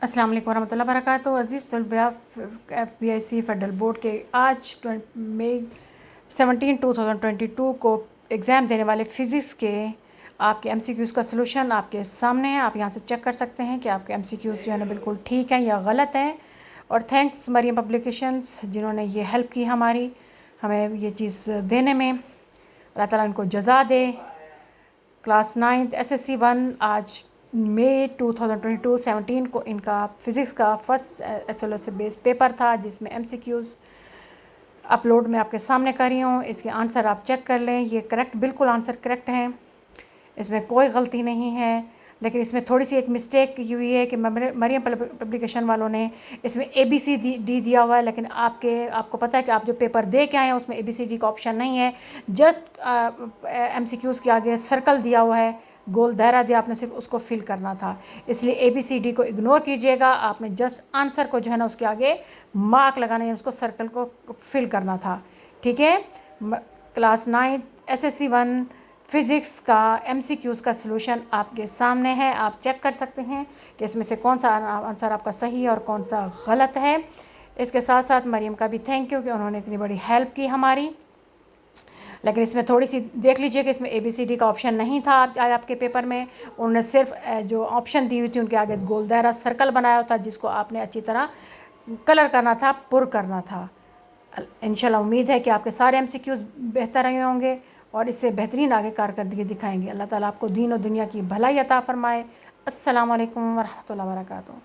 अस्सलाम वालेकुम वरहमतुल्लाहि वबरकातुहू। अज़ीज़ तलबा, FBIC फेडरल बोर्ड के आज मई 17 2022 को एग्ज़ाम देने वाले फ़िज़िक्स के आपके MCQs का सलूशन आपके सामने है। आप यहाँ से चेक कर सकते हैं कि आपके MCQs जो है ना बिल्कुल ठीक हैं या गलत हैं। और थैंक्स मरियम पब्लिकेशंस जिन्होंने ये हेल्प की हमें ये चीज़ देने में। अल्लाह ताला इनको जज़ा दे। क्लास 9th SSC 1 आज मई 2022 17 को इनका फ़िज़िक्स का फर्स्ट SLO से बेस पेपर था, जिसमें MCQs अपलोड मैं आपके सामने कर रही हूँ। इसके आंसर आप चेक कर लें, ये करेक्ट बिल्कुल आंसर करेक्ट हैं, इसमें कोई गलती नहीं है। लेकिन इसमें थोड़ी सी एक मिस्टेक हुई है कि मरियम पब्लिकेशन वालों ने इसमें ABCD दिया हुआ है, लेकिन आपको पता है कि आप जो पेपर दे के आए हैं उसमें ABCD का ऑप्शन नहीं है। जस्ट MCQs के आगे सर्कल दिया हुआ है, गोल दायरा दिया, आपने सिर्फ उसको फिल करना था। इसलिए ABCD को इग्नोर कीजिएगा, आपने जस्ट आंसर को जो है ना उसके आगे मार्क लगाना है, उसको सर्कल को फिल करना था। ठीक है। क्लास 9th SSC 1 फ़िज़िक्स का MCQs का सलूशन आपके सामने है। आप चेक कर सकते हैं कि इसमें से कौन सा आंसर आपका सही है और कौन सा गलत है। इसके साथ साथ मरियम का भी थैंक यू कि उन्होंने इतनी बड़ी हेल्प की हमारी। लेकिन इसमें थोड़ी सी देख लीजिए कि इसमें ABCD का ऑप्शन नहीं था आपके पेपर में। उन्होंने सिर्फ जो ऑप्शन दी हुई थी उनके आगे गोल दायरा सर्कल बनाया था, जिसको आपने अच्छी तरह कलर करना था, पुर करना था। इंशाल्लाह उम्मीद है कि आपके सारे MCQs बेहतर रहे होंगे और इससे बेहतरीन आगे कारकर्दगी दिखाएंगे। अल्लाह ताला आपको दीन और दुनिया की भलाई अता फरमाए। अस्सलाम वालेकुम वरहमतुल्लाहि वबरकातुहू।